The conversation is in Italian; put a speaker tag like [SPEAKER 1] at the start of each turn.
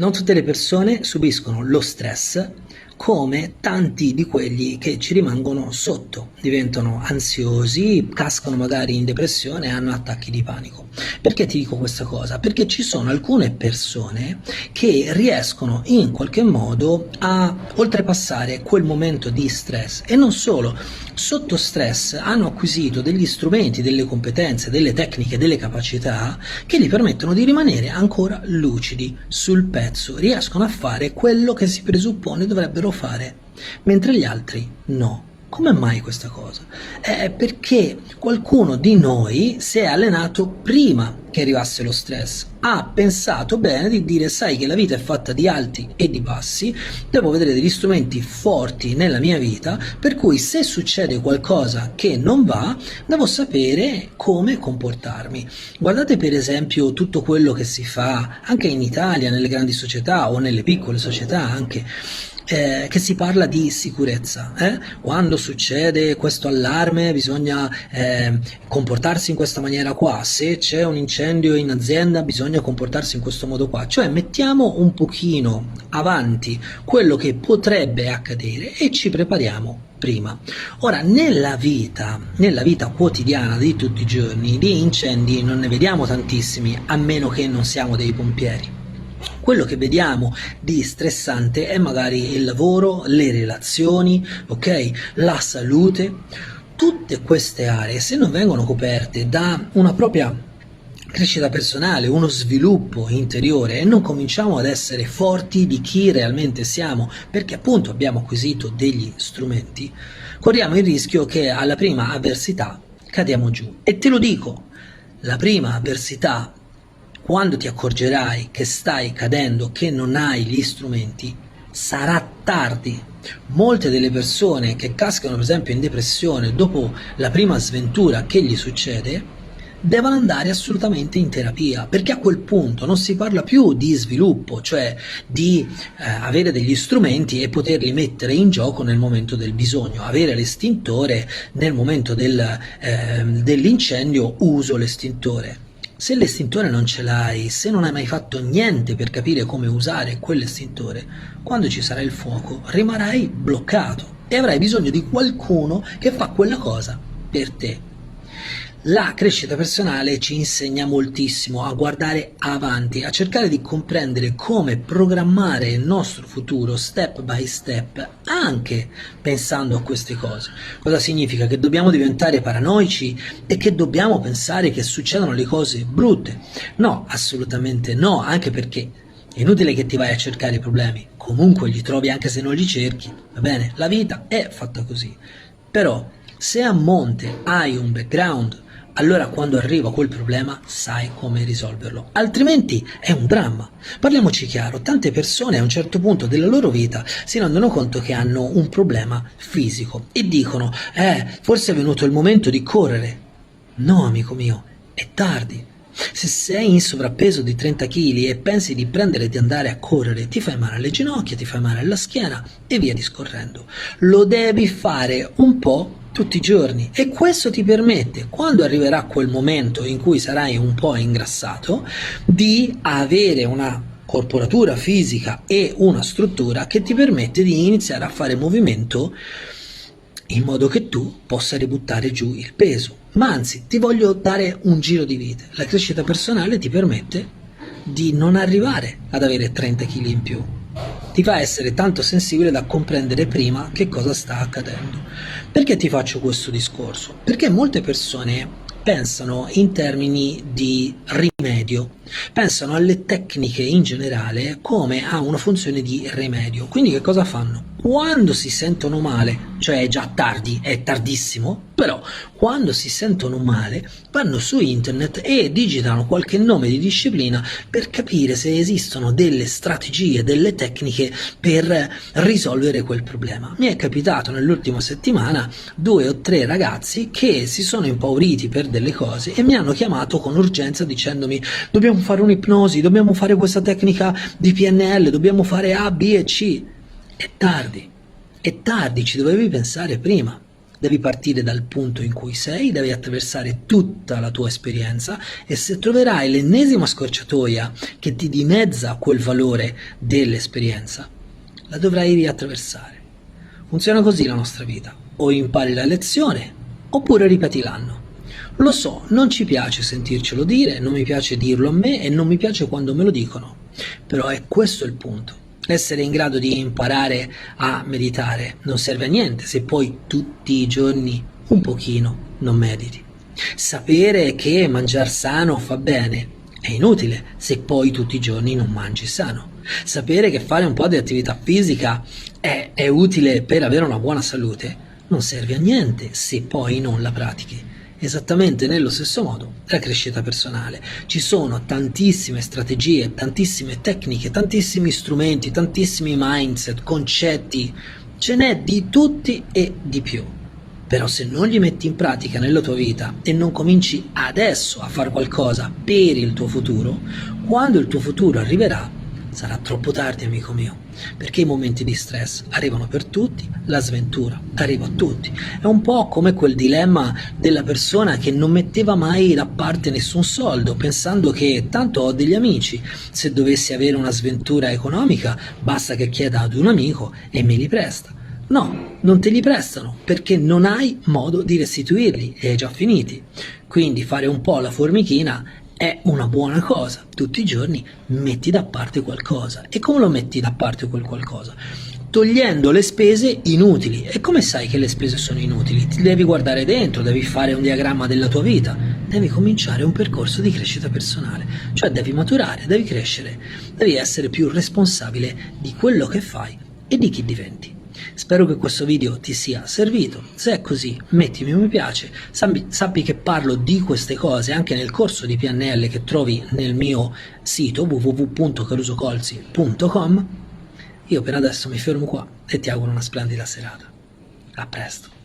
[SPEAKER 1] Non tutte le persone subiscono lo stress come tanti di quelli che ci rimangono sotto, diventano ansiosi, cascano magari in depressione e hanno attacchi di panico. Perché ti dico questa cosa? Perché ci sono alcune persone che riescono in qualche modo a oltrepassare quel momento di stress e non solo, sotto stress hanno acquisito degli strumenti, delle competenze, delle tecniche, delle capacità che gli permettono di rimanere ancora lucidi sul pezzo, riescono a fare quello che si presuppone dovrebbero fare, mentre gli altri no. Come mai questa cosa? È perché qualcuno di noi si è allenato prima che arrivasse lo stress, ha pensato bene di dire sai che la vita è fatta di alti e di bassi, devo vedere degli strumenti forti nella mia vita, per cui se succede qualcosa che non va, devo sapere come comportarmi. Guardate per esempio tutto quello che si fa anche in Italia, nelle grandi società o nelle piccole società anche, che si parla di sicurezza. Quando succede questo allarme bisogna comportarsi in questa maniera qua, se c'è un incendio in azienda bisogna comportarsi in questo modo qua, cioè mettiamo un pochino avanti quello che potrebbe accadere e ci prepariamo prima. Ora, nella vita quotidiana di tutti i giorni, di incendi non ne vediamo tantissimi, a meno che non siamo dei pompieri. Quello che vediamo di stressante è magari il lavoro, le relazioni, ok? La salute. Tutte queste aree, se non vengono coperte da una propria crescita personale, uno sviluppo interiore e non cominciamo ad essere forti di chi realmente siamo, perché appunto abbiamo acquisito degli strumenti, corriamo il rischio che alla prima avversità cadiamo giù. E te lo dico, la prima avversità, quando ti accorgerai che stai cadendo, che non hai gli strumenti, sarà tardi. Molte delle persone che cascano per esempio in depressione dopo la prima sventura che gli succede devono andare assolutamente in terapia, perché a quel punto non si parla più di sviluppo, cioè di avere degli strumenti e poterli mettere in gioco nel momento del bisogno. Avere l'estintore nel momento dell'incendio, uso l'estintore. Se l'estintore non ce l'hai, se non hai mai fatto niente per capire come usare quell'estintore, quando ci sarà il fuoco rimarrai bloccato e avrai bisogno di qualcuno che fa quella cosa per te. La crescita personale ci insegna moltissimo a guardare avanti, a cercare di comprendere come programmare il nostro futuro step by step, anche pensando a queste cose. Cosa significa? Che dobbiamo diventare paranoici e che dobbiamo pensare che succedano le cose brutte? No, assolutamente no, anche perché è inutile che ti vai a cercare i problemi, comunque li trovi anche se non li cerchi, va bene? La vita è fatta così. Però se a monte hai un background, allora quando arriva quel problema sai come risolverlo, altrimenti è un dramma. Parliamoci chiaro, tante persone a un certo punto della loro vita si rendono conto che hanno un problema fisico e dicono forse è venuto il momento di correre. No, amico mio, è tardi. Se sei in sovrappeso di 30 kg e pensi di prendere e di andare a correre, ti fai male alle ginocchia, ti fai male alla schiena e via discorrendo. Lo devi fare un po' tutti i giorni e questo ti permette, quando arriverà quel momento in cui sarai un po' ingrassato, di avere una corporatura fisica e una struttura che ti permette di iniziare a fare movimento in modo che tu possa ributtare giù il peso. Ma anzi, ti voglio dare un giro di vite. La crescita personale ti permette di non arrivare ad avere 30 kg in più. Ti fa essere tanto sensibile da comprendere prima che cosa sta accadendo. Perché ti faccio questo discorso? Perché molte persone pensano in termini di rimedio, pensano alle tecniche in generale come a una funzione di rimedio. Quindi che cosa fanno? Quando si sentono male, cioè è già tardi, è tardissimo, però quando si sentono male vanno su internet e digitano qualche nome di disciplina per capire se esistono delle strategie, delle tecniche per risolvere quel problema. Mi è capitato nell'ultima settimana 2 o 3 ragazzi che si sono impauriti per delle cose e mi hanno chiamato con urgenza dicendomi dobbiamo fare un'ipnosi, dobbiamo fare questa tecnica di PNL, dobbiamo fare A, B e C. È tardi, ci dovevi pensare prima. devi partire dal punto in cui sei, devi attraversare tutta la tua esperienza e se troverai l'ennesima scorciatoia che ti dimezza quel valore dell'esperienza, la dovrai riattraversare. Funziona così la nostra vita, o impari la lezione oppure ripeti l'anno. Lo so, non ci piace sentircelo dire, non mi piace dirlo a me e non mi piace quando me lo dicono, però è questo il punto. Essere in grado di imparare a meditare non serve a niente se poi tutti i giorni un pochino non mediti. Sapere che mangiare sano fa bene è inutile se poi tutti i giorni non mangi sano. Sapere che fare un po' di attività fisica è utile per avere una buona salute non serve a niente se poi non la pratichi. Esattamente nello stesso modo la crescita personale. Ci sono tantissime strategie, tantissime tecniche, tantissimi strumenti, tantissimi mindset, concetti, ce n'è di tutti e di più. Però se non li metti in pratica nella tua vita e non cominci adesso a fare qualcosa per il tuo futuro, quando il tuo futuro arriverà sarà troppo tardi, amico mio, perché i momenti di stress arrivano per tutti, la sventura arriva a tutti. È un po' come quel dilemma della persona che non metteva mai da parte nessun soldo, pensando che tanto ho degli amici, se dovessi avere una sventura economica basta che chieda ad un amico e me li presta. No, non te li prestano perché non hai modo di restituirli, li hai già finiti. Quindi fare un po' la formichina è una buona cosa, tutti i giorni metti da parte qualcosa. E come lo metti da parte quel qualcosa? Togliendo le spese inutili. E come sai che le spese sono inutili? Ti devi guardare dentro, devi fare un diagramma della tua vita, devi cominciare un percorso di crescita personale, cioè devi maturare, devi crescere, devi essere più responsabile di quello che fai e di chi diventi. Spero che questo video ti sia servito, se è così mettimi un mi piace, sappi che parlo di queste cose anche nel corso di PNL che trovi nel mio sito www.carusocolzi.com. Io per adesso mi fermo qua e ti auguro una splendida serata. A presto.